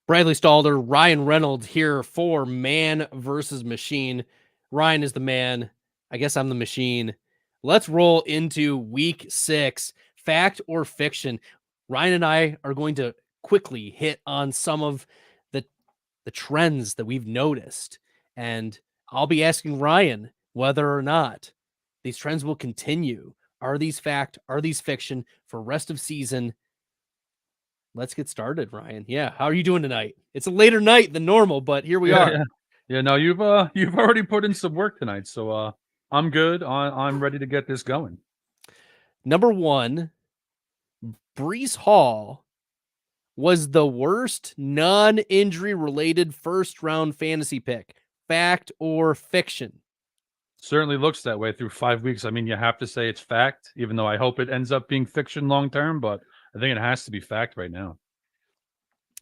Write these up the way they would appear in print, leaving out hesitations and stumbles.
Bradley Stalder, Ryan Reynolds here for Man versus Machine. Ryan is the man. I guess I'm the machine. Let's roll into week 6. Fact or fiction? Ryan and I are going to quickly hit on some of the trends that we've noticed. And I'll be asking Ryan whether or not these trends will continue. Are these fact? Are these fiction for rest of season? Let's get started, Ryan. Yeah, how are you doing tonight? It's a later night than normal, but here we are. Yeah. No, you've already put in some work tonight, so I'm good. I'm ready to get this going. Number 1, Breece Hall was the worst non-injury related first round fantasy pick. Fact or fiction? Certainly looks that way through 5 weeks. I mean, you have to say it's fact, even though I hope it ends up being fiction long term, but I think it has to be fact right now.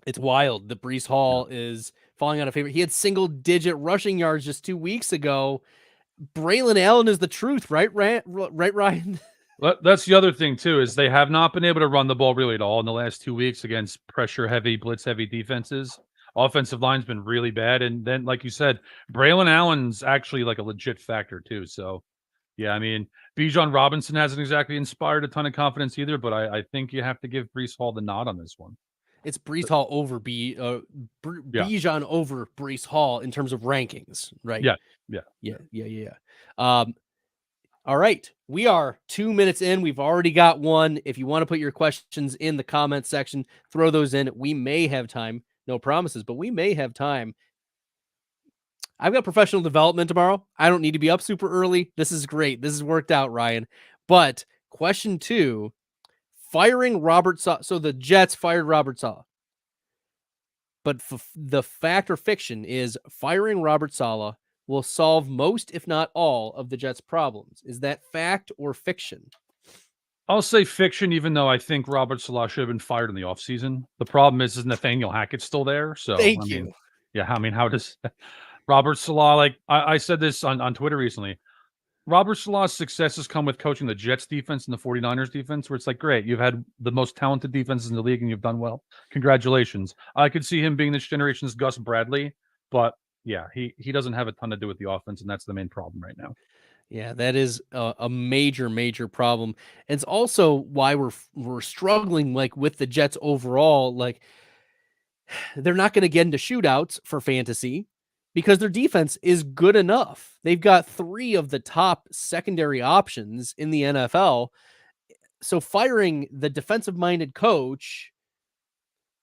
It's wild that Breece Hall is falling out of favor. He had single-digit rushing yards just 2 weeks ago. Braylon Allen is the truth, right, Ryan? Well, that's the other thing too, is they have not been able to run the ball really at all in the last 2 weeks against pressure-heavy, blitz-heavy defenses. Offensive line's been really bad, and then, like you said, Braylon Allen's actually like a legit factor too. So, yeah, I mean, Bijan Robinson hasn't exactly inspired a ton of confidence either, but I think you have to give Breece Hall the nod on this one. It's Breece Hall over Bijan over Breece Hall in terms of rankings, right? Yeah. All right, we are 2 minutes in. We've already got one. If you want to put your questions in the comment section, throw those in. We may have time. No promises, but we may have time. I've got professional development tomorrow. I don't need to be up super early. This is great. This has worked out, Ryan. But question 2, firing Robert Saleh. So the Jets fired Robert Saleh. But the fact or fiction is firing Robert Saleh will solve most, if not all, of the Jets' problems. Is that fact or fiction? I'll say fiction, even though I think Robert Saleh should have been fired in the offseason. The problem is Nathaniel Hackett's still there. So, Thank you. How does Robert Saleh, like I said this on Twitter recently, Robert Saleh's success has come with coaching the Jets defense and the 49ers defense, where it's like, great, you've had the most talented defenses in the league and you've done well. Congratulations. I could see him being this generation's Gus Bradley, but yeah, he doesn't have a ton to do with the offense, and that's the main problem right now. Yeah, that is a major problem. And it's also why we're struggling like with the Jets overall. Like they're not going to get into shootouts for fantasy because their defense is good enough. They've got 3 of the top secondary options in the NFL. So firing the defensive-minded coach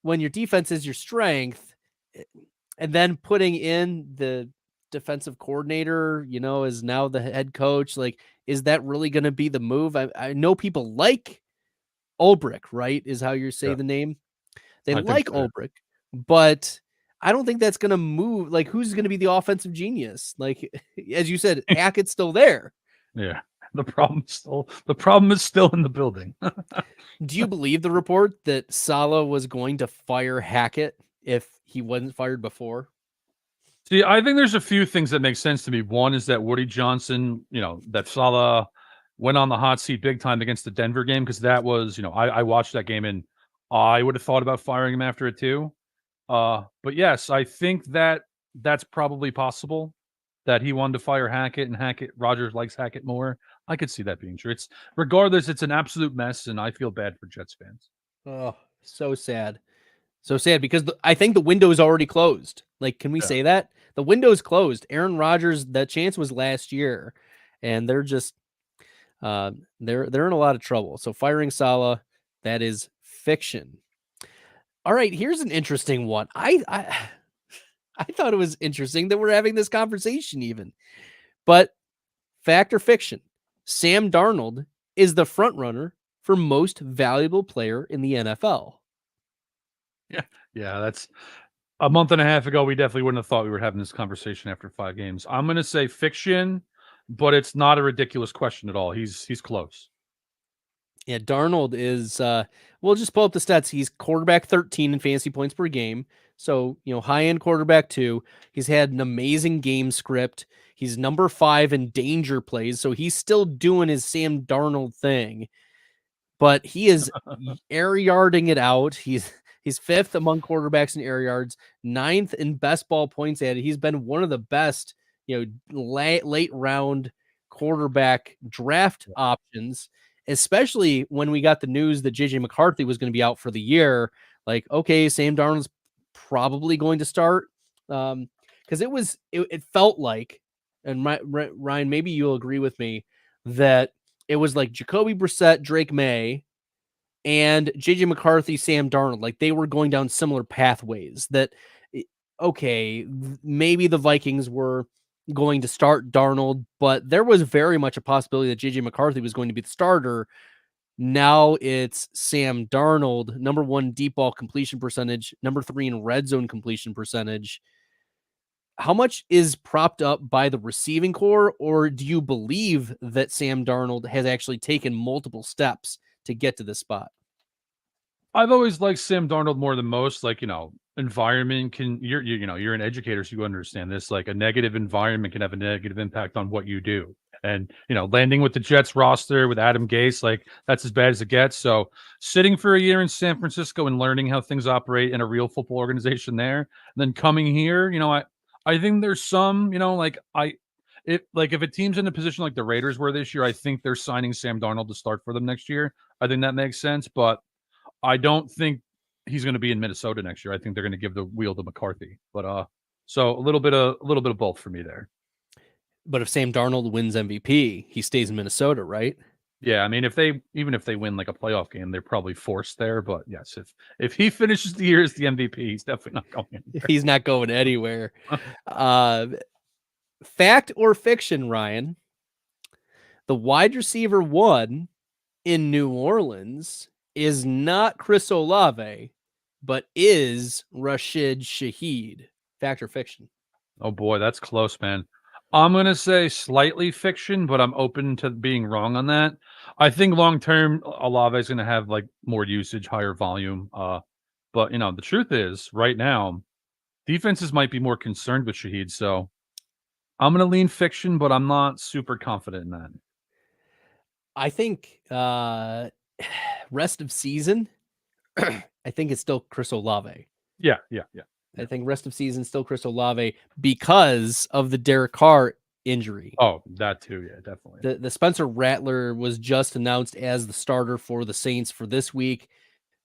when your defense is your strength, and then putting in the defensive coordinator, is now the head coach. Like, is that really going to be the move? I know people like Ulbrich, right? Is how you say the name. They like Ulbrich, but I don't think that's going to move. Like, who's going to be the offensive genius? Like, as you said, Hackett's still there. Yeah. The problem is still in the building. Do you believe the report that Saleh was going to fire Hackett if he wasn't fired before? See, I think there's a few things that make sense to me. One is that Woody Johnson, that Saleh went on the hot seat big time against the Denver game, because that was, I watched that game and I would have thought about firing him after it too. But yes, I think that's probably possible, that he wanted to fire Hackett, and Rodgers likes Hackett more. I could see that being true. Regardless, it's an absolute mess, and I feel bad for Jets fans. Oh, so sad. So sad, because I think the window is already closed. Like, can we say that? The window's closed. Aaron Rodgers, that chance was last year, and they're just they're in a lot of trouble. So firing Saleh, that is fiction. All right, here's an interesting one. I thought it was interesting that we're having this conversation even. But fact or fiction, Sam Darnold is the front runner for most valuable player in the NFL. Yeah, that's a month and a half ago. We definitely wouldn't have thought we were having this conversation after 5 games. I'm going to say fiction, but it's not a ridiculous question at all. He's close. Yeah, Darnold is, we'll just pull up the stats. He's quarterback 13 in fantasy points per game. So, high-end quarterback 2. He's had an amazing game script. He's number 5 in danger plays. So he's still doing his Sam Darnold thing, but he is air yarding it out. He's He's 5th among quarterbacks in air yards, 9th in best ball points added. He's been one of the best, late round quarterback draft options, especially when we got the news that JJ McCarthy was going to be out for the year. Like, okay, Sam Darnold's probably going to start. Because it felt like, and Ryan, maybe you'll agree with me, that it was like Jacoby Brissett, Drake May, and JJ McCarthy, Sam Darnold. Like they were going down similar pathways. That, okay, maybe the Vikings were going to start Darnold, but there was very much a possibility that JJ McCarthy was going to be the starter. Now it's Sam Darnold, number 1 deep ball completion percentage, number 3 in red zone completion percentage. How much is propped up by the receiving core, or do you believe that Sam Darnold has actually taken multiple steps to get to this spot? I've always liked Sam Darnold more than most. Like, environment you're an educator, so you understand this. Like a negative environment can have a negative impact on what you do. And, landing with the Jets roster with Adam Gase, like that's as bad as it gets. So sitting for a year in San Francisco and learning how things operate in a real football organization there, and then coming here, I think there's some, if a team's in a position like the Raiders were this year, I think they're signing Sam Darnold to start for them next year. I think that makes sense, but I don't think he's going to be in Minnesota next year. I think they're going to give the wheel to McCarthy. But so a little bit of both for me there. But if Sam Darnold wins MVP, he stays in Minnesota, right? Yeah, I mean, even if they win like a playoff game, they're probably forced there. But yes, if he finishes the year as the MVP, he's definitely not going anywhere. He's not going anywhere. Fact or fiction, Ryan? The wide receiver 1 in New Orleans is not Chris Olave, but is Rashid Shaheed. Fact or fiction? Oh boy, that's close, man. I'm going to say slightly fiction, but I'm open to being wrong on that. I think long term, Olave is going to have like more usage, higher volume. But the truth is, right now, defenses might be more concerned with Shaheed. So I'm going to lean fiction, but I'm not super confident in that. I think rest of season, I think it's still Chris Olave. Yeah. I think rest of season still Chris Olave because of the Derek Carr injury. Oh, that too. Yeah, definitely. The Spencer Rattler was just announced as the starter for the Saints for this week.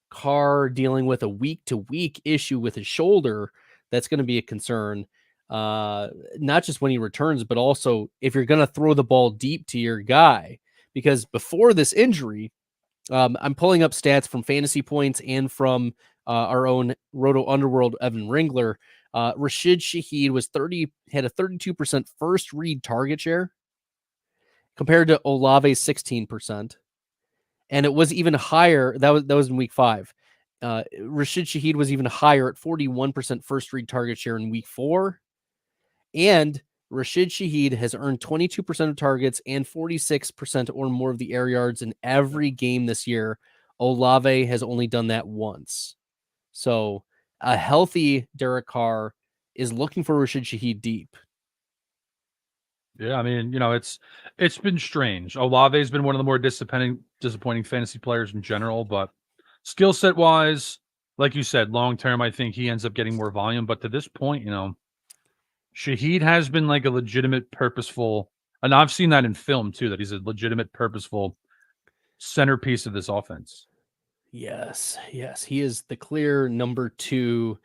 Carr dealing with a week-to-week issue with his shoulder. That's going to be a concern. Not just when he returns, but also if you're going to throw the ball deep to your guy. Because before this injury, I'm pulling up stats from Fantasy Points and from our own Roto Underworld Evan Ringler. Rashid Shaheed had a 32% first read target share compared to Olave's 16%. And it was even higher. That was in week 5. Rashid Shaheed was even higher at 41% first read target share in week 4. And Rashid Shaheed has earned 22% of targets and 46% or more of the air yards in every game this year. Olave has only done that once. So a healthy Derek Carr is looking for Rashid Shaheed deep. Yeah, I mean, it's been strange. Olave has been one of the more disappointing fantasy players in general, but skill set wise, like you said, long term, I think he ends up getting more volume. But to this point, Shaheed has been like a legitimate, purposeful, and I've seen that in film too, that he's a legitimate, purposeful centerpiece of this offense. Yes. He is the clear number 2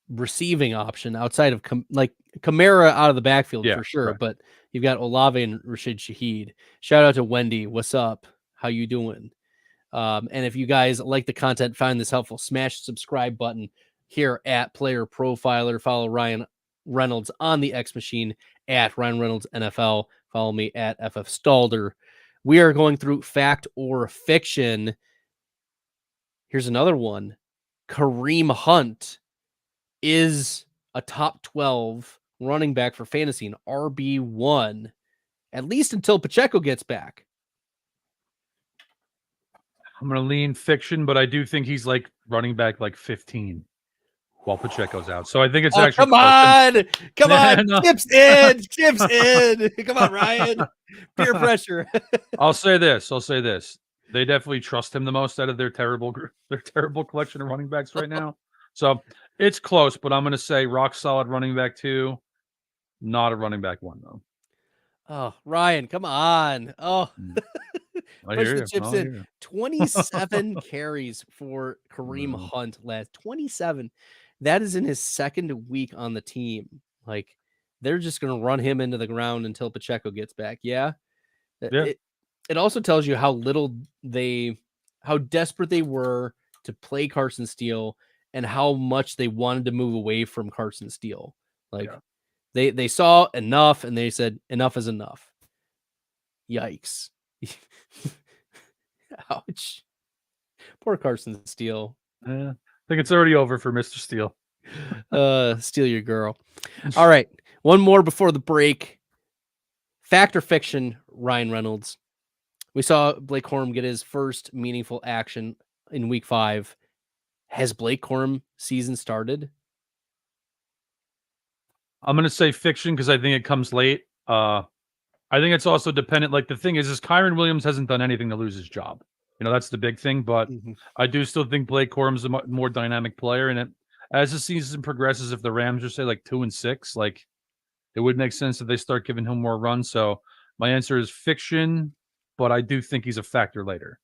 receiving option outside of Kamara out of the backfield for sure. Right. But you've got Olave and Rashid Shaheed. Shout out to Wendy. What's up? How you doing? And if you guys like the content, find this helpful, smash the subscribe button here at Player Profiler. Follow Ryan Reynolds on the X Machine at Ryan Reynolds NFL. Follow me at FF Stalder. We are going through fact or fiction. Here's another one. Kareem Hunt is a top 12 running back for fantasy, an RB1, at least until Pacheco gets back. I'm going to lean fiction, but I do think he's like running back like 15 while Pacheco's out. So I think it's actually come on. No. Chips in. Come on, Ryan. Peer pressure. I'll say this. They definitely trust him the most out of their terrible collection of running backs right now. So it's close, but I'm going to say rock solid running back 2, not a running back 1 though. Oh, Ryan, come on. Oh, I push hear the you. chips I in. hear you. 27 carries for Kareem Mhm. Hunt last 27. That is in his second week on the team. Like, they're just going to run him into the ground until Pacheco gets back. Yeah. Yeah. It also tells you how how desperate they were to play Carson Steele and how much they wanted to move away from Carson Steele. Like, Yeah. they saw enough and they said, enough is enough. Yikes. Ouch. Poor Carson Steele. I think it's already over for Mr. Steele. Steal your girl. All right. One more before the break. Fact or fiction, Ryan Reynolds. We saw Blake Corum get his first meaningful action in week 5. Has Blake Corum season started? I'm going to say fiction because I think it comes late. I think it's also dependent. Like the thing is Kyron Williams hasn't done anything to lose his job. That's the big thing. But I do still think Blake Corum's a more dynamic player. And as the season progresses, if the Rams are say like 2-6, like it would make sense if they start giving him more runs. So my answer is fiction, but I do think he's a factor later.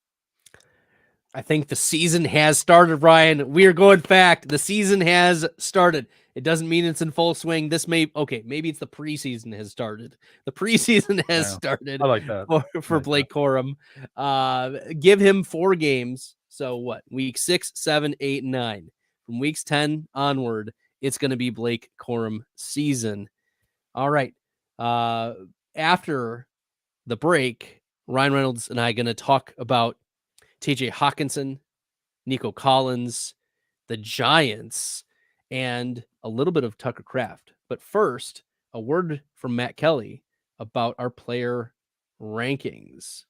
I think the season has started, Ryan. We are going fact. The season has started. It doesn't mean it's in full swing. Maybe it's the preseason has started. The preseason has started. I like that. For Blake Corum. Give him 4 games. So what? Week 6, 7, 8, 9. From weeks 10 onward, it's going to be Blake Corum season. All right. After the break, Ryan Reynolds and I are going to talk about TJ Hawkinson, Nico Collins, the Giants, and a little bit of Tucker Kraft. But first, a word from Matt Kelly about our player rankings.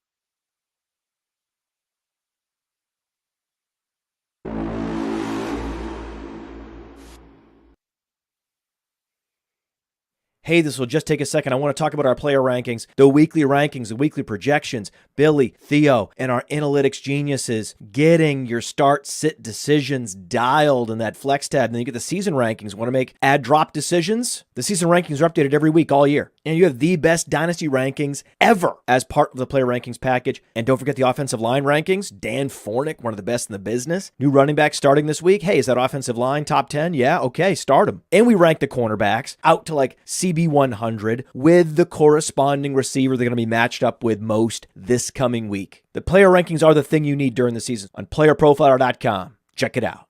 Hey, this will just take a second. I want to talk about our player rankings, the weekly rankings, the weekly projections. Billy, Theo, and our analytics geniuses getting your start sit decisions dialed in that flex tab. And then you get the season rankings. Want to make add drop decisions? The season rankings are updated every week all year. And you have the best dynasty rankings ever as part of the player rankings package. And don't forget the offensive line rankings. Dan Fornick, one of the best in the business. New running back starting this week. Hey, is that offensive line top 10? Yeah, okay, start him. And we rank the cornerbacks out to like CB 100 with the corresponding receiver they're going to be matched up with most this coming week. The player rankings are the thing you need during the season on PlayerProfiler.com. Check it out.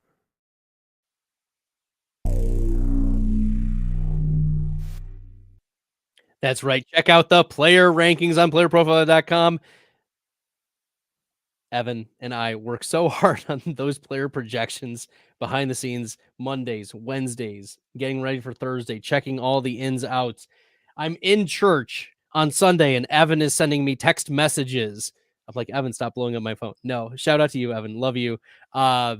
That's right. Check out the player rankings on PlayerProfiler.com. Evan and I work so hard on those player projections behind the scenes, Mondays, Wednesdays, getting ready for Thursday, checking all the ins, outs. I'm in church on Sunday and Evan is sending me text messages. I'm like, Evan, stop blowing up my phone. No, shout out to you, Evan. Love you. No,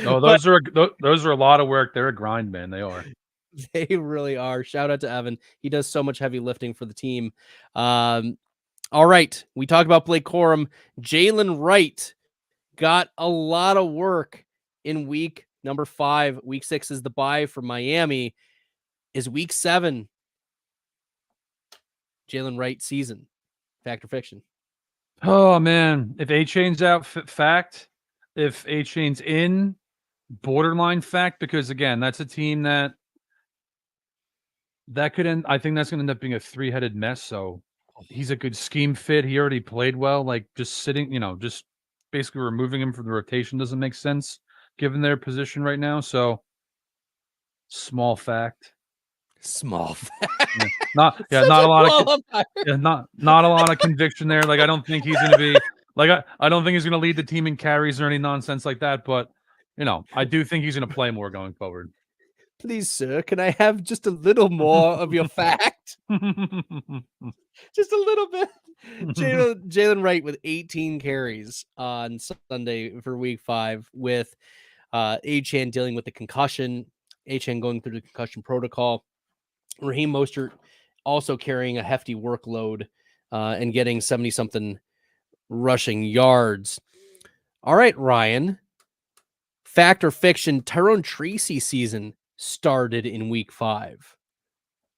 those are a lot of work. They're a grind, man. They are. They really are. Shout out to Evan. He does so much heavy lifting for the team. All right. We talked about Blake Corum. Jaylen Wright got a lot of work in week number 5. Week 6 is the bye for Miami. Is week 7 Jaylen Wright season? Fact or fiction? Oh, man. If A-Chain's out, fact. If A-Chain's in, borderline fact, because, again, that's a team that could end. I think that's going to end up being a 3-headed mess, so he's a good scheme fit. He already played well. Like, just sitting, just basically removing him from the rotation doesn't make sense given their position right now. So, small fact. Small fact. Not a lot of conviction there. Like, I don't think he's going to be like I don't think he's going to lead the team in carries or any nonsense like that. But I do think he's going to play more going forward. Please, sir, can I have just a little more of your fact? Just a little bit. Jaylen Wright with 18 carries on Sunday for week 5 with Achane dealing with the concussion, Achane going through the concussion protocol. Raheem Mostert also carrying a hefty workload and getting 70-something rushing yards. All right, Ryan. Fact or fiction, Tyrone Tracy season started in week 5.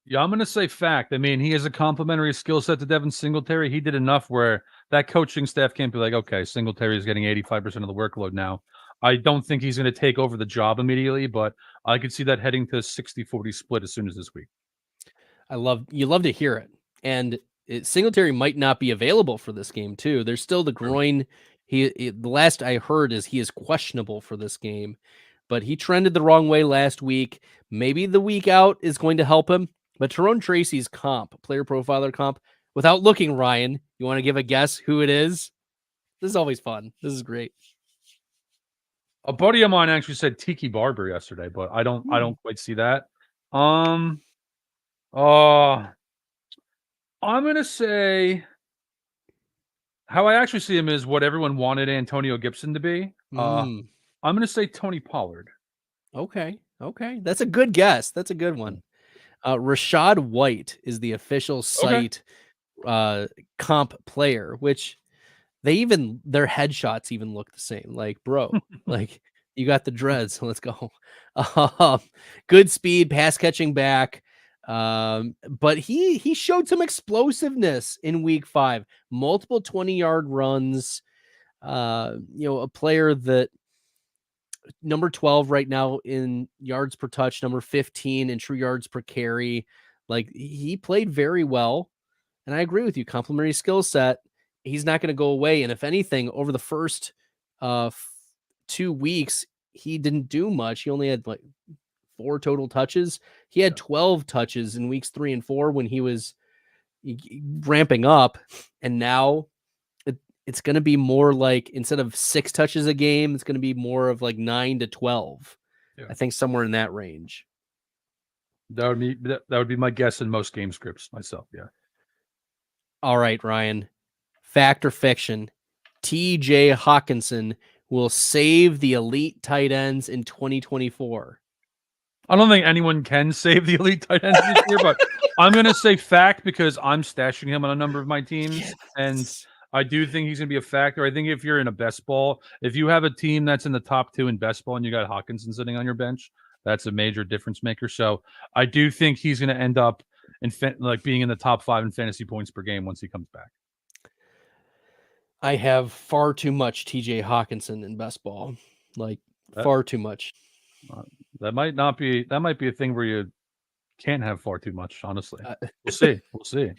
Yeah, I'm going to say fact. I mean, he has a complementary skill set to Devin Singletary. He did enough where that coaching staff can't be like, okay, Singletary is getting 85% of the workload now. I don't think he's going to take over the job immediately, but I could see that heading to a 60-40 split as soon as this week. You love to hear it. And Singletary might not be available for this game too. There's still the groin. The last I heard is he is questionable for this game, but he trended the wrong way last week. Maybe the week out is going to help him. But Tyrone Tracy's player profiler comp, without looking, Ryan, you want to give a guess who it is? This is always fun. This is great. A buddy of mine actually said Tiki Barber yesterday, but I don't quite see that. I'm gonna say how I actually see him is what everyone wanted Antonio Gibson to be. I'm gonna say Tony Pollard. Okay. That's a good guess. That's a good one. Rashad White is the official site comp player, which their headshots even look the same. Like, bro, like you got the dreads. So let's go. Good speed, pass catching back. But he showed some explosiveness in week 5, multiple 20-yard runs. A player that number 12 right now in yards per touch, number 15 in true yards per carry. Like, he played very well. And I agree with you. Complementary skill set. He's not going to go away. And if anything, over the first 2 weeks, he didn't do much. He only had like 4 total touches. He had 12 touches in weeks 3 and 4 when he was ramping up. And now it's going to be more like, instead of 6 touches a game, it's going to be more of like 9 to 12. Yeah. I think somewhere in that range. That would be my guess in most game scripts myself. Yeah. All right, Ryan. Fact or fiction? TJ Hawkinson will save the elite tight ends in 2024. I don't think anyone can save the elite tight ends this year, but I'm going to say fact because I'm stashing him on a number of my teams. And I do think he's going to be a factor. I think if you're in a best ball, if you have a team that's in the top 2 in best ball and you got Hawkinson sitting on your bench, that's a major difference maker. So I do think he's going to end up being in the top 5 in fantasy points per game once he comes back. I have far too much TJ Hawkinson in best ball, far too much. That might be a thing where you can't have far too much. Honestly, we'll see.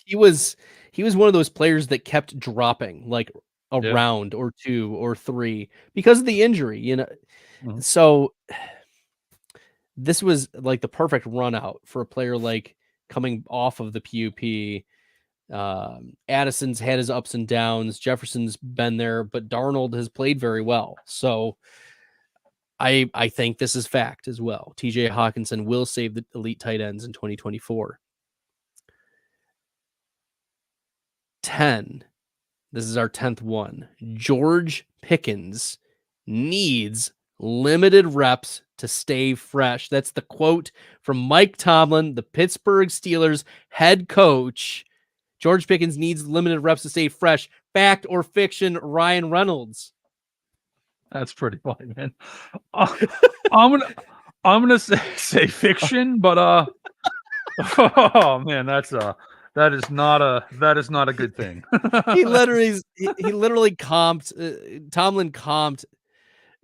He was one of those players that kept dropping like a round or 2 or 3 because of the injury, Mm-hmm. So this was like the perfect run out for a player like coming off of the PUP. Addison's had his ups and downs. Jefferson's been there, but Darnold has played very well. So I think this is fact as well. TJ Hawkinson will save the elite tight ends in 2024. 10. This is our 10th one. George Pickens needs limited reps to stay fresh. That's the quote from Mike Tomlin, the Pittsburgh Steelers head coach. George Pickens needs limited reps to stay fresh. Fact or fiction, Ryan Reynolds? That's pretty funny, man. I'm gonna say fiction, but oh man, that is not a good thing. he literally comped Tomlin comped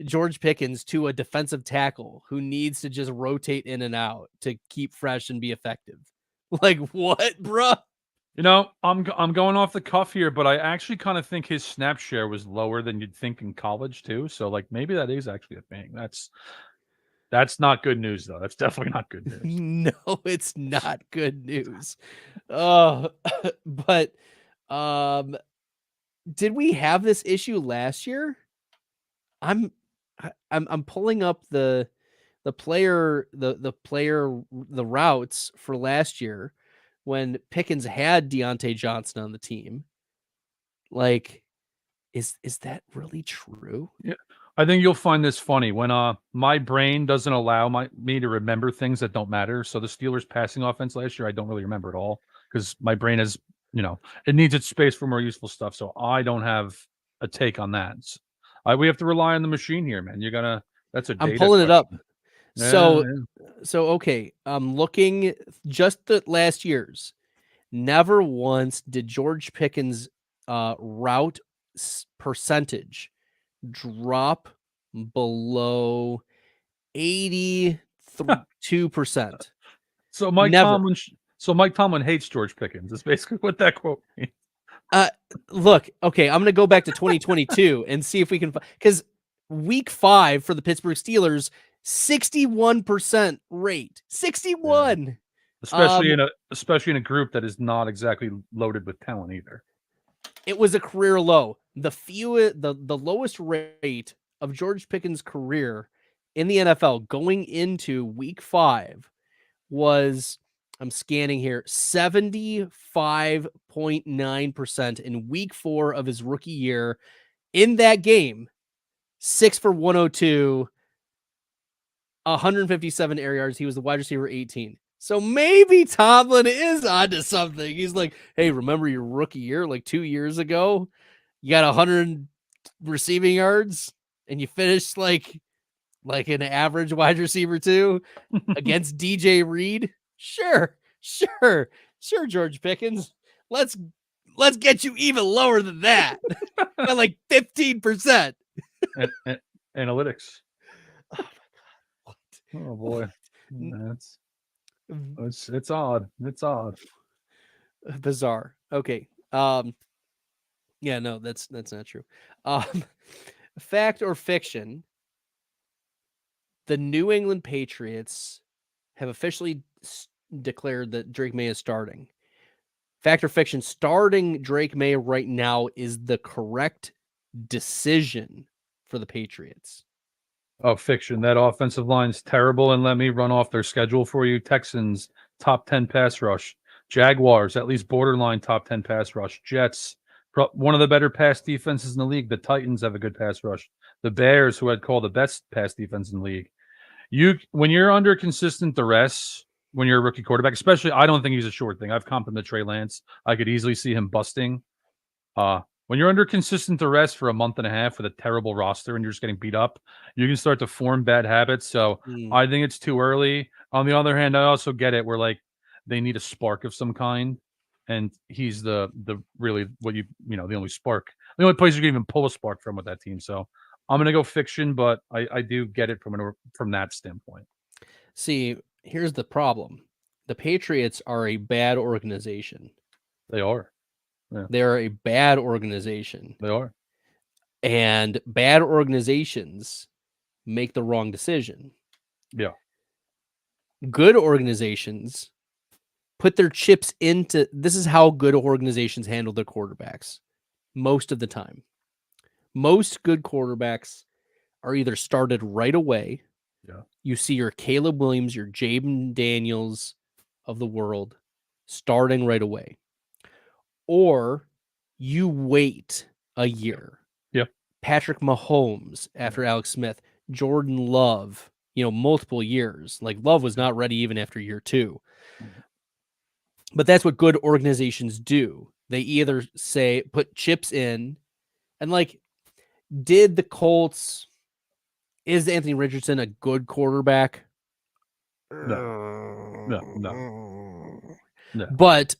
George Pickens to a defensive tackle who needs to just rotate in and out to keep fresh and be effective. Like, what, bro? I'm going off the cuff here, but I actually kind of think his snap share was lower than you'd think in college too. So like maybe that is actually a thing. That's not good news though. That's definitely not good news. No, it's not good news. But did we have this issue last year? I'm pulling up the routes for last year when Pickens had Deontay Johnson on the team. Like, is that really true? Yeah. I think you'll find this funny when my brain doesn't allow me to remember things that don't matter. So the Steelers passing offense last year, I don't really remember at all because my brain has it needs its space for more useful stuff. So I don't have a take on that. We have to rely on the machine here, man. That's a data I'm pulling it up. question. So, Yeah. Okay, I'm looking just the last year's. Never once did George Pickens' route percentage drop below 82%. So Mike Never. Tomlin hates George Pickens. That's basically what that quote means. Look, okay, I'm going to go back to 2022 and see if we can, because week 5 for the Pittsburgh Steelers, 61% rate, 61. Yeah. Especially in a group that is not exactly loaded with talent either. It was a career low. The lowest rate of George Pickens' career in the NFL going into week 5 was, I'm scanning here, 75.9% in week 4 of his rookie year. In that game, 6 for 102, 157 air yards. He was the wide receiver 18. So maybe Tomlin is onto something. He's like, hey, remember your rookie year like 2 years ago? You got 100 receiving yards and you finished like an average wide receiver 2 against DJ Reed. Sure, George Pickens. Let's get you even lower than that. At like 15%. Analytics. Oh my God. Oh boy. It's odd. It's odd. Bizarre. Okay. Yeah, no, that's not true. Fact or fiction? The New England Patriots have officially declared that Drake May is starting. Fact or fiction? Starting Drake May right now is the correct decision for the Patriots. Oh, fiction. That offensive line's terrible, and let me run off their schedule for you. Texans, top 10 pass rush. Jaguars, at least borderline top 10 pass rush. Jets, one of the better pass defenses in the league. The Titans have a good pass rush. The Bears, who I'd call the best pass defense in the league. When you're under consistent duress, when you're a rookie quarterback, especially, I don't think he's a short thing. I've complimented Trey Lance. I could easily see him busting. When you're under consistent duress for a month and a half with a terrible roster and you're just getting beat up, you can start to form bad habits. So I think it's too early. On the other hand, I also get it where like they need a spark of some kind, and he's the really what the only spark, the only place you can even pull a spark from with that team. So I'm gonna go fiction, but I do get it from that standpoint. See, here's the problem: the Patriots are a bad organization. They are. Yeah. They're a bad organization. They are. And bad organizations make the wrong decision. Yeah. Good organizations put their chips into, this is how good organizations handle their quarterbacks most of the time. Most good quarterbacks are either started right away. Yeah. You see your Caleb Williams, your Jaden Daniels of the world starting right away. Or you wait a year. Yeah. Patrick Mahomes after Alex Smith, Jordan Love, multiple years. Like Love was not ready even after year 2. But that's what good organizations do. They either say, put chips in, and like, did the Colts, is Anthony Richardson a good quarterback? No. But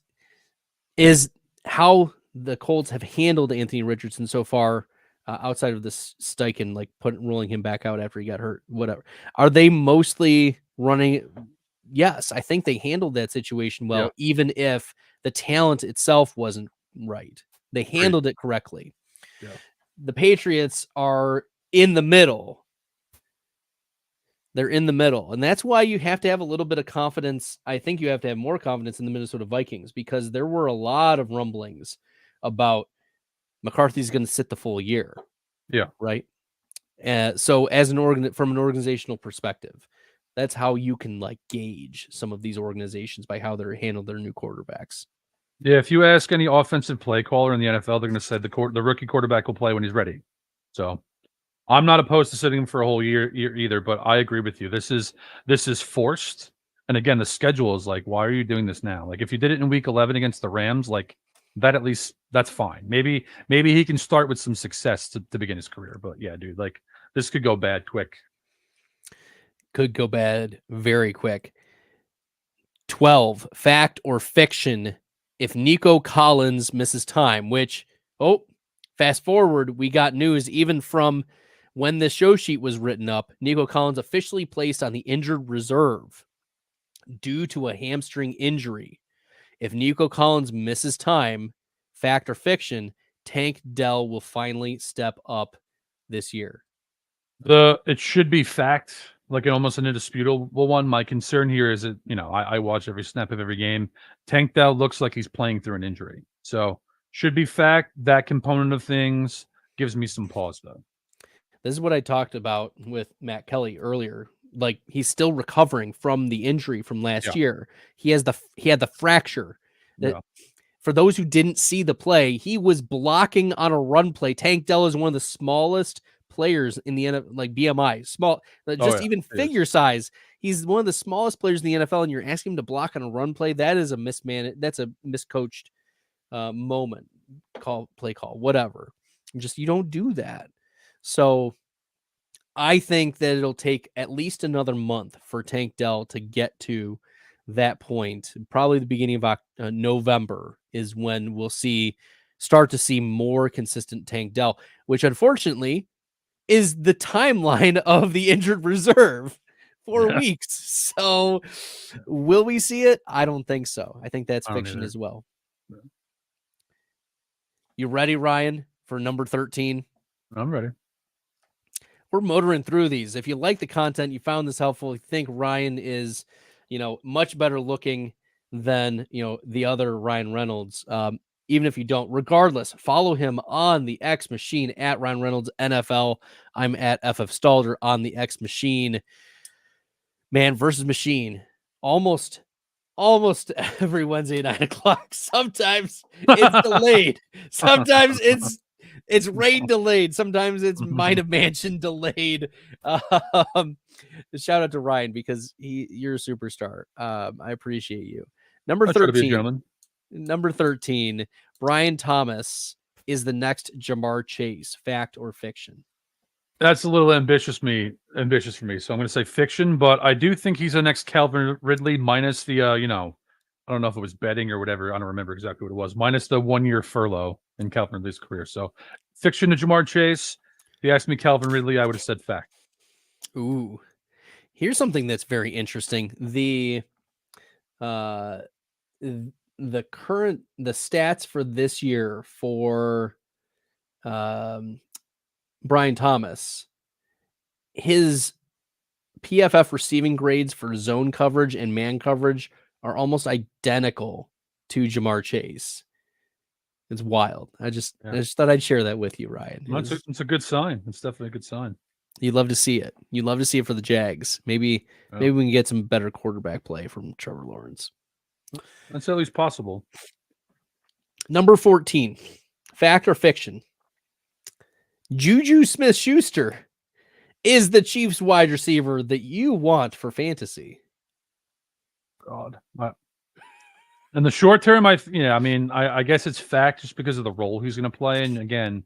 is how the Colts have handled Anthony Richardson so far, outside of this Steichen, like rolling him back out after he got hurt, whatever. Are they mostly running? Yes, I think they handled that situation well, even if the talent itself wasn't right. They handled it correctly. Yeah. The Patriots are in the middle. They're in the middle. And that's why you have to have a little bit of confidence. I think you have to have more confidence in the Minnesota Vikings, because there were a lot of rumblings about McCarthy's going to sit the full year. Yeah. Right. So as from an organizational perspective, that's how you can like gauge some of these organizations by how they're handled their new quarterbacks. Yeah. If you ask any offensive play caller in the NFL, they're going to say the rookie quarterback will play when he's ready. So I'm not opposed to sitting him for a whole year either, but I agree with you. This is forced. And again, the schedule is like, why are you doing this now? Like if you did it in week 11 against the Rams, like that at least that's fine. Maybe he can start with some success to begin his career. But yeah, dude, like this could go bad quick. Could go bad very quick. 12, fact or fiction, if Nico Collins misses time, which, fast forward, we got news even from when the show sheet was written up. Nico Collins officially placed on the injured reserve due to a hamstring injury. If Nico Collins misses time, fact or fiction, Tank Dell will finally step up this year. It should be fact, like almost an indisputable one. My concern here is that, I watch every snap of every game. Tank Dell looks like he's playing through an injury. So should be fact. That component of things gives me some pause, though. This is what I talked about with Matt Kelly earlier. Like, he's still recovering from the injury from last year. He had the fracture. Yeah. For those who didn't see the play, he was blocking on a run play. Tank Dell is one of the smallest players in the NFL, like BMI, small, even figure size. He's one of the smallest players in the NFL, and you're asking him to block on a run play. That is that's a miscoached play call, whatever. You don't do that. So I think that it'll take at least another month for Tank Dell to get to that point. Probably the beginning of November is when we'll start to see more consistent Tank Dell, which unfortunately is the timeline of the injured reserve, 4 weeks. So will we see it? I don't think so. I think that's fiction as well. Yeah. You ready, Ryan, for number 13? I'm ready. We're motoring through these. If you like the content, you found this helpful, you think Ryan is, much better looking than, the other Ryan Reynolds. Even if you don't, regardless, follow him on the X Machine at Ryan Reynolds NFL. I'm at FF Stalder on the X Machine. Man versus machine. Almost every Wednesday at 9:00. Sometimes it's delayed. Sometimes it's rain delayed. Sometimes it's Might of Mansion delayed. Shout out to Ryan because you're a superstar. I appreciate you. Number 13. Number 13, Brian Thomas is the next Jamar Chase. Fact or fiction? That's a little ambitious for me. So I'm going to say fiction, but I do think he's the next Calvin Ridley minus the, I don't know if it was betting or whatever. I don't remember exactly what it was. Minus the 1 year furlough in Calvin Ridley's career. So fiction to Jamar Chase. If you asked me Calvin Ridley, I would have said fact. Ooh, here's something that's very interesting. The stats for this year for Brian Thomas, his PFF receiving grades for zone coverage and man coverage are almost identical to Jamar Chase. It's wild. I just thought I'd share that with you, Ryan. It's a good sign. It's definitely a good sign. You'd love to see it. You'd love to see it for the Jags. Maybe we can get some better quarterback play from Trevor Lawrence. That's at least possible. Number 14, fact or fiction? Juju Smith-Schuster is the Chiefs wide receiver that you want for fantasy. God. In the short term, I guess it's fact just because of the role he's going to play. And again,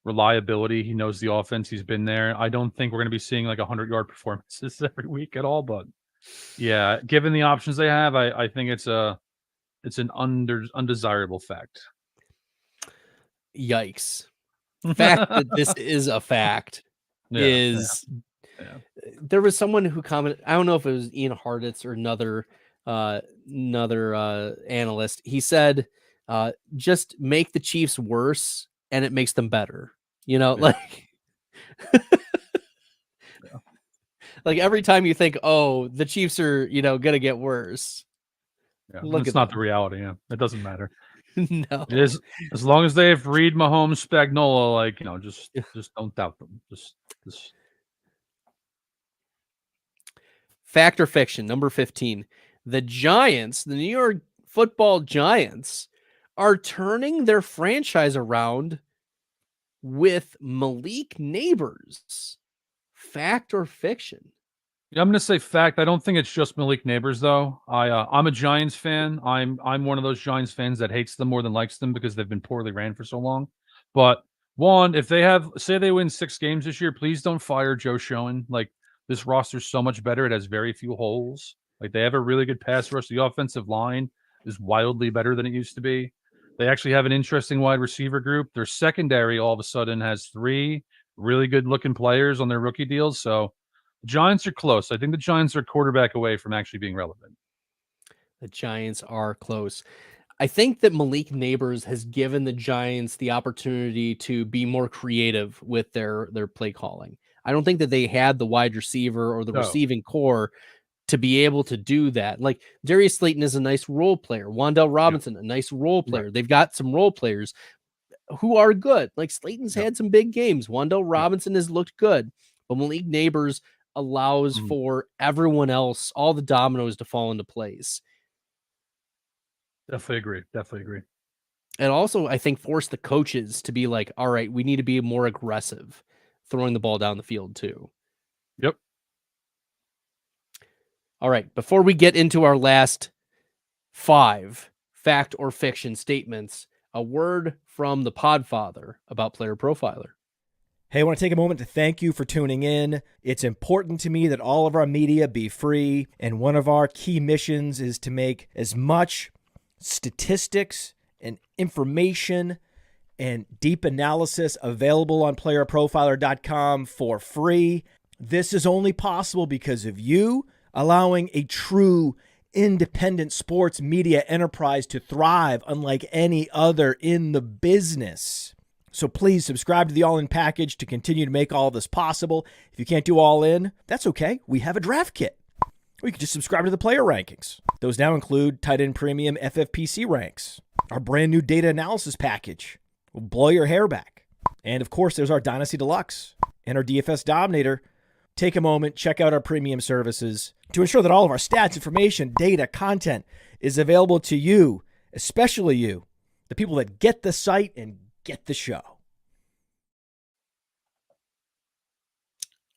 reliability. He knows the offense. He's been there. I don't think we're going to be seeing like 100-yard performances every week at all. But yeah, given the options they have, I think it's an undesirable fact. Yikes. Fact that this is a fact is there was someone who commented, I don't know if it was Ian Harditz or another analyst. He said, just make the Chiefs worse and it makes them better. Like like every time you think, oh, the Chiefs are, gonna get worse. Yeah, it's not the reality. Yeah, it doesn't matter. No, it is, as long as they have Reed, Mahomes, Spagnuolo, just don't doubt them. Just fact or fiction. Number 15, the Giants, the New York Football Giants, are turning their franchise around with Malik Neighbors. Fact or fiction? Yeah, I'm going to say fact. I don't think it's just Malik Neighbors though. I'm a Giants fan. I'm one of those Giants fans that hates them more than likes them because they've been poorly ran for so long. But one, if they say they win 6 games this year, please don't fire Joe Schoen. Like, this roster's so much better. It has very few holes. Like, they have a really good pass rush. The offensive line is wildly better than it used to be. They actually have an interesting wide receiver group. Their secondary all of a sudden has 3 really good looking players on their rookie deals. So the Giants are close. I think the Giants are a quarterback away from actually being relevant. The Giants are close. I think that Malik Neighbors has given the Giants the opportunity to be more creative with their play calling. I don't think that they had the wide receiver or the receiving core to be able to do that. Like, Darius Slayton is a nice role player. Wan'Dale Robinson, a nice role player. Right. They've got some role players who are good. Like, Slayton's had some big games. Wan'Dale Robinson has looked good, but Malik Neighbors allows for everyone else, all the dominoes to fall into place. Definitely agree. And also, I think, force the coaches to be like, all right, we need to be more aggressive throwing the ball down the field too. Yep. All right, before we get into our last 5 fact or fiction statements, a word from the Podfather about Player Profiler. Hey, I want to take a moment to thank you for tuning in. It's important to me that all of our media be free, and one of our key missions is to make as much statistics and information and deep analysis available on PlayerProfiler.com for free. This is only possible because of you allowing a true independent sports media enterprise to thrive unlike any other in the business. So please subscribe to the All In package to continue to make all of this possible. If you can't do All In, that's okay. We have a draft kit. Or you can just subscribe to the player rankings. Those now include tight end premium FFPC ranks, our brand new data analysis package will blow your hair back. And of course, there's our Dynasty Deluxe and our DFS Dominator. Take a moment, check out our premium services to ensure that all of our stats, information, data, content is available to you, especially you, the people that get the site and get the show.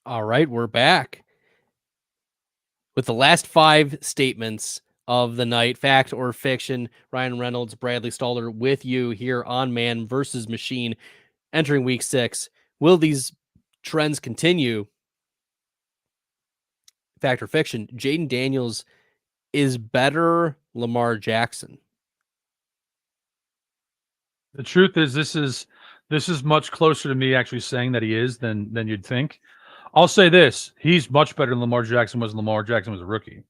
All right, we're back with the last 5 statements of the night, fact or fiction. Ryan Reynolds, Bradley Stalder with you here on Man versus Machine, entering week 6. Will these trends continue? Fact or fiction, Jayden Daniels is better Lamar Jackson. The truth is, this is much closer to me actually saying that he is than you'd think. I'll say this: he's much better than Lamar Jackson was. Lamar Jackson was a rookie,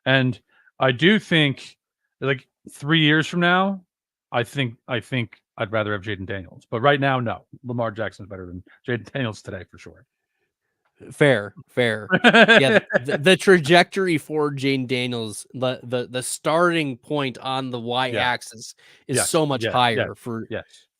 and I do think, like, 3 years from now, I think I'd rather have Jayden Daniels. But right now, no, Lamar Jackson's better than Jayden Daniels today for sure. Fair. Yeah, the trajectory for Jayden Daniels, the starting point on the y-axis is so much higher for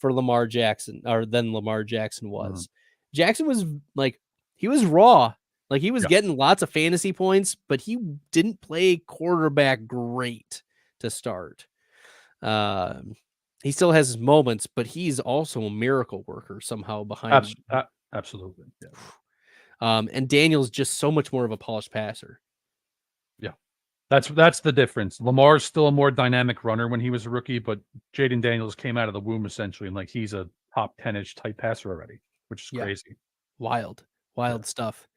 Lamar Jackson, or than Lamar Jackson was. Jackson was like, he was raw. Like, he was getting lots of fantasy points, but he didn't play quarterback great to start. He still has his moments, but he's also a miracle worker somehow behind. Absolutely. Yeah. And Daniel's just so much more of a polished passer. Yeah, that's the difference. Lamar's still a more dynamic runner when he was a rookie, but Jayden Daniels came out of the womb essentially, and like, he's a top 10-ish type passer already, which is crazy. Wild stuff.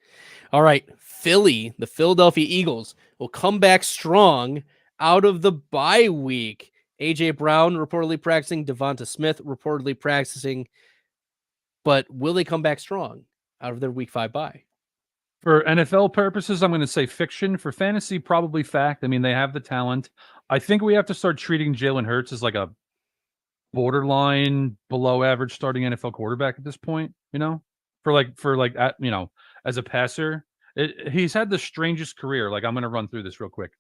All right, Philly, the Philadelphia Eagles will come back strong out of the bye week. AJ Brown reportedly practicing, Devonta Smith reportedly practicing, but will they come back strong out of their week 5 bye? For NFL purposes, I'm going to say fiction. For fantasy, probably fact. I mean, they have the talent. I think we have to start treating Jalen Hurts as like a borderline below average starting NFL quarterback at this point, as a passer. He's had the strangest career. Like, I'm going to run through this real quick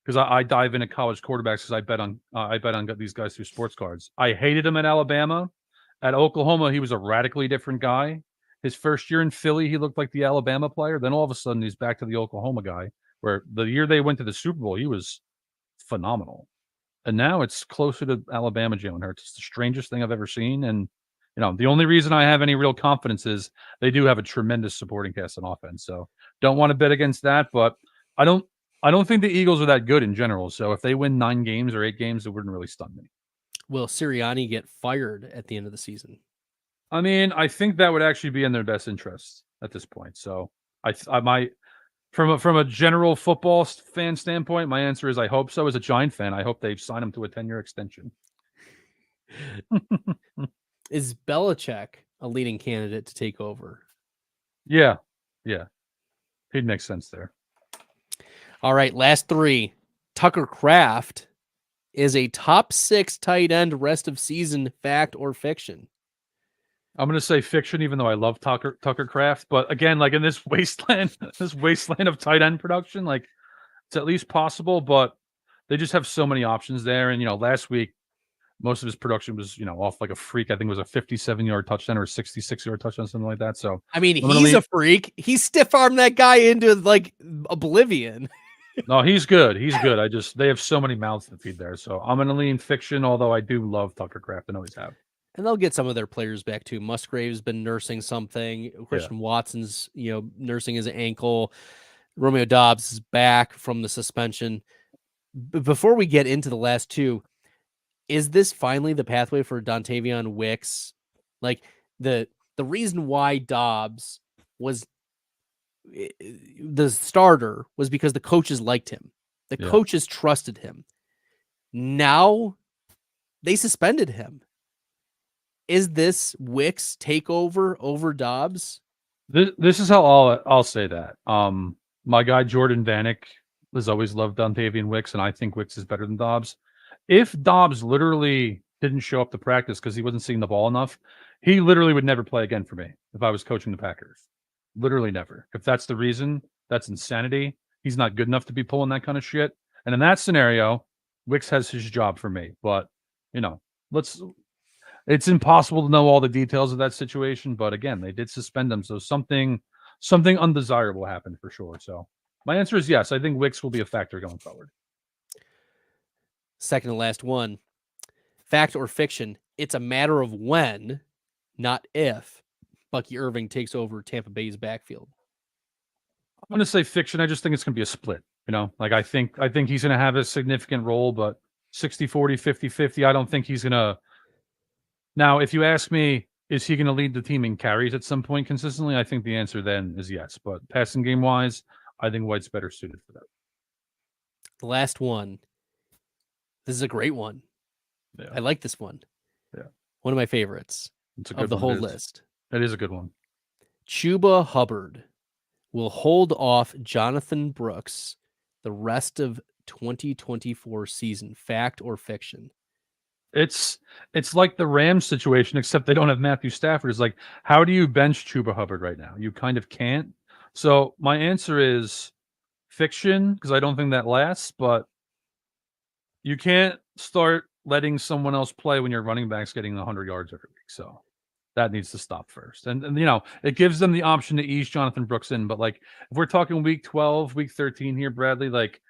because I dive into college quarterbacks because I bet on these guys through sports cards. I hated him at Alabama. At Oklahoma, he was a radically different guy. His first year in Philly, he looked like the Alabama player. Then all of a sudden, he's back to the Oklahoma guy, where the year they went to the Super Bowl, he was phenomenal. And now it's closer to Alabama Jalen Hurts. It's the strangest thing I've ever seen. And The only reason I have any real confidence is they do have a tremendous supporting cast on offense. So don't want to bet against that, but I don't think the Eagles are that good in general. So if they win 9 games or 8 games, it wouldn't really stun me. Will Sirianni get fired at the end of the season? I mean, I think that would actually be in their best interest at this point. So I might, from a general football fan standpoint, my answer is I hope so. As a Giant fan, I hope they sign him to a 10-year extension. Is Belichick a leading candidate to take over? Yeah. He'd make sense there. All right, last 3. Tucker Kraft is a top 6 tight end rest of season, fact or fiction? I'm going to say fiction, even though I love Tucker Kraft. But again, like in this wasteland of tight end production, like it's at least possible, but they just have so many options there. And, last week, most of his production was, off like a freak. I think it was a 57-yard touchdown or a 66-yard touchdown, something like that. So, I mean, he's a freak. He stiff-armed that guy into like oblivion. No, he's good. They have so many mouths to feed there. So I'm going to lean fiction, although I do love Tucker Kraft and always have. And they'll get some of their players back too. Musgrave's been nursing something. Christian Watson's, nursing his ankle. Romeo Dobbs is back from the suspension. Before we get into the last 2, is this finally the pathway for Dontavion Wicks? Like the reason why Dobbs was the starter was because the coaches liked him. The coaches trusted him. Now they suspended him. Is this Wicks takeover over Dobbs? This is how I'll say that. My guy Jordan Vanek has always loved Dontavion Wicks, and I think Wicks is better than Dobbs. If Dobbs literally didn't show up to practice because he wasn't seeing the ball enough, he literally would never play again for me if I was coaching the Packers. Literally never. If that's the reason, that's insanity. He's not good enough to be pulling that kind of shit. And in that scenario, Wicks has his job for me. But, it's impossible to know all the details of that situation. But again, they did suspend him. So something undesirable happened for sure. So my answer is yes. I think Wicks will be a factor going forward. Second to last one. Fact or fiction? It's a matter of when, not if, Bucky Irving takes over Tampa Bay's backfield. I'm going to say fiction. I just think it's going to be a split. Like I think he's going to have a significant role, but 60-40, 50-50. I don't think he's going to. Now, if you ask me, is he going to lead the team in carries at some point consistently? I think the answer then is yes. But passing game wise, I think White's better suited for that. The last one. This is a great one. Yeah. I like this one. Yeah. One of my favorites of the whole list. That is a good one. Chuba Hubbard will hold off Jonathan Brooks the rest of 2024 season. Fact or fiction? It's like the Rams situation, except they don't have Matthew Stafford. It's like, how do you bench Chuba Hubbard right now? You kind of can't. So my answer is fiction, because I don't think that lasts, but you can't start letting someone else play when your running back's getting 100 yards every week. So that needs to stop first. And it gives them the option to ease Jonathan Brooks in. But like, if we're talking week 12, week 13 here, Bradley, like,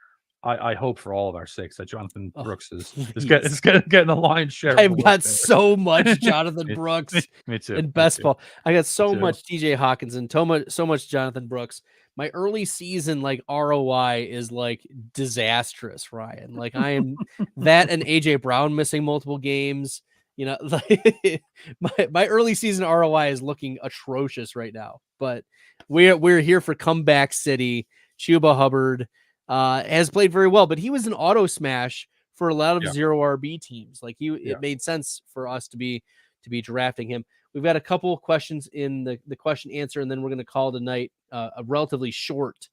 I hope for all of our sakes that Jonathan Brooks is getting the lion's share. I've got so much Jonathan Brooks me too. in best ball. I got so much TJ Hawkins and so much Jonathan Brooks. My early season ROI is disastrous, Ryan. I am that and AJ Brown missing multiple games. My early season ROI is looking atrocious right now. But we're here for comeback city. Chuba Hubbard has played very well, but he was an auto smash for a lot of zero RB teams. It made sense for us to be drafting him. We've got a couple of questions in the question answer, and then we're going to call tonight a relatively short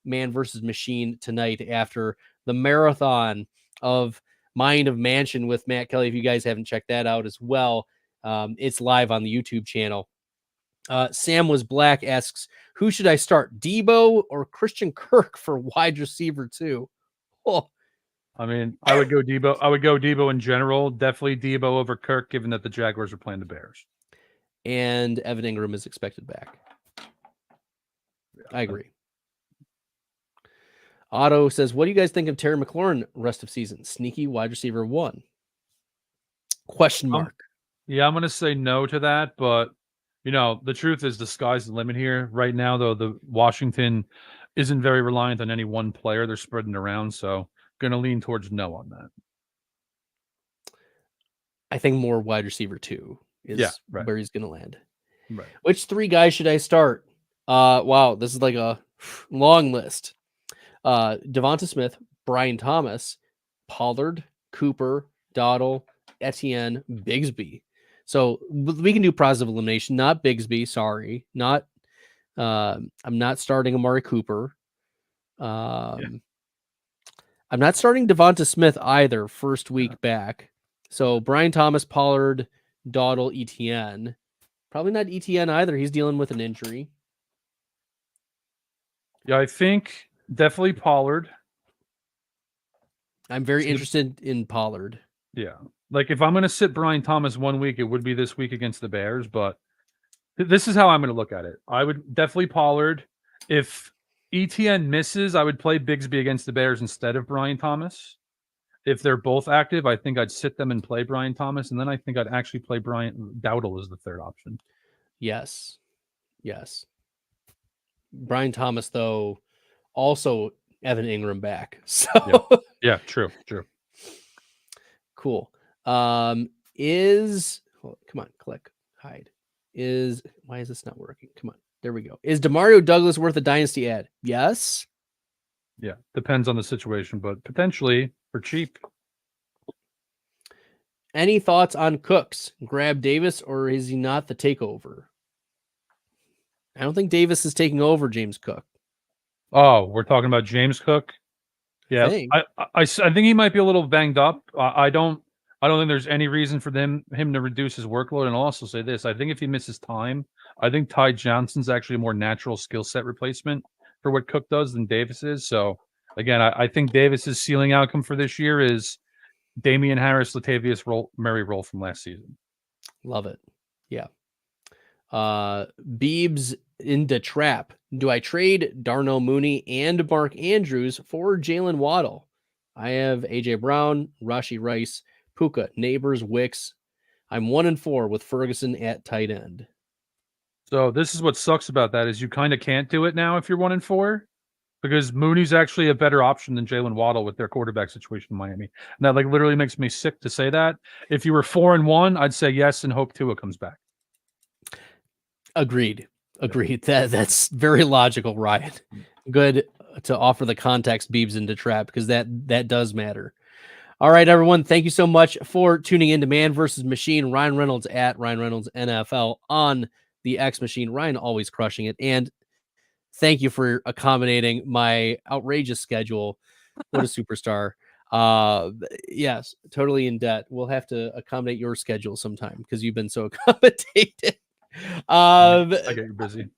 man versus machine tonight after the marathon of Mind of Mansion with Matt Kelly. If you guys haven't checked that out as well, it's live on the YouTube channel. Sam Was Black asks, who should I start, Debo or Christian Kirk for wide receiver 2? Oh. I mean, I would go Debo. I would go Debo in general. Definitely Debo over Kirk, given that the Jaguars are playing the Bears. And Evan Ingram is expected back. I agree. Otto says, what do you guys think of Terry McLaurin rest of season? Sneaky wide receiver 1? Question mark. Yeah, I'm going to say no to that, but the truth is the sky's the limit here. Right now, though, the Washington isn't very reliant on any one player. They're spreading around, so going to lean towards no on that. I think more wide receiver 2 is right. where he's going to land. Right. Which 3 guys should I start? Wow, this is like a long list. Devonta Smith, Brian Thomas, Pollard, Cooper, Dowdle, Etienne, Bigsby. So we can do positive elimination, not Bigsby. Sorry, not. I'm not starting Amari Cooper. I'm not starting Devonta Smith either. First week back. So Brian Thomas, Pollard, Dowdle, Etienne. Probably not Etienne either. He's dealing with an injury. Yeah, I think definitely Pollard. I'm very interested in Pollard. Yeah. Like if I'm going to sit Brian Thomas 1 week, it would be this week against the Bears, but this is how I'm going to look at it. I would definitely Pollard. If ETN misses, I would play Bigsby against the Bears instead of Brian Thomas. If they're both active, I think I'd sit them and play Brian Thomas, and then I think I'd actually play Dowdle as the third option. Yes. Brian Thomas, though, also Evan Ingram back. So yeah, true. Cool. Come on, click, hide. Why is this not working? Come on, there we go. Is Demario Douglas worth a dynasty ad? Yes. Yeah, depends on the situation, but potentially for cheap. Any thoughts on Cooks? Grab Davis, or is he not the takeover? I don't think Davis is taking over James Cook. Oh, we're talking about James Cook. Yeah, I think he might be a little banged up. I don't think there's any reason for him to reduce his workload. And I'll also say this: I think if he misses time, I think Ty Johnson's actually a more natural skill set replacement for what Cook does than Davis is. So again, I think Davis's ceiling outcome for this year is Damian Harris, Latavius Murray role from last season. Love it. Yeah. Beebs into trap. Do I trade Darnell Mooney and Mark Andrews for Jaylen Waddle? I have AJ Brown, Rashee Rice, Puka, Neighbors, Wicks. I'm 1-4 with Ferguson at tight end. So this is what sucks about that is you kind of can't do it now if you're 1-4 because Mooney's actually a better option than Jaylen Waddle with their quarterback situation in Miami. And that literally makes me sick to say that. If you were 4-1, I'd say yes and hope Tua comes back. Agreed. That's very logical, Ryan. Good to offer the context, Beebs into trap, because that does matter. All right, everyone. Thank you so much for tuning in to Man versus Machine. Ryan Reynolds at Ryan Reynolds NFL on the X Machine. Ryan always crushing it. And thank you for accommodating my outrageous schedule. What a superstar. Yes, totally in debt. We'll have to accommodate your schedule sometime because you've been so accommodated. I get you busy.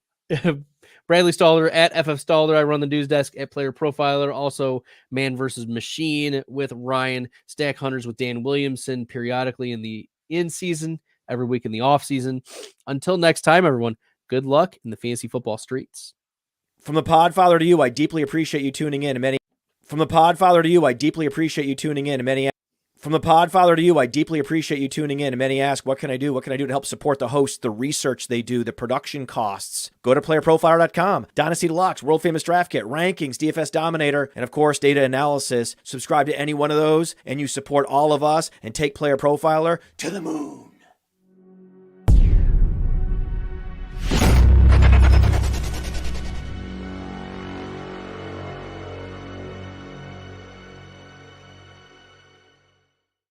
Bradley Stalder at FF Stalder. I run the news desk at Player Profiler. Also, Man versus Machine with Ryan. Stack Hunters with Dan Williamson periodically in the in-season, every week in the off-season. Until next time, everyone, good luck in the fantasy football streets. From the Podfather to you, I deeply appreciate you tuning in. From the Podfather to you, I deeply appreciate you tuning in. From the Podfather to you, I deeply appreciate you tuning in. And many ask, what can I do? What can I do to help support the hosts, the research they do, the production costs? Go to playerprofiler.com, Dynasty Deluxe, World Famous Draft Kit, Rankings, DFS Dominator, and of course, data analysis. Subscribe to any one of those, and you support all of us and take Player Profiler to the moon.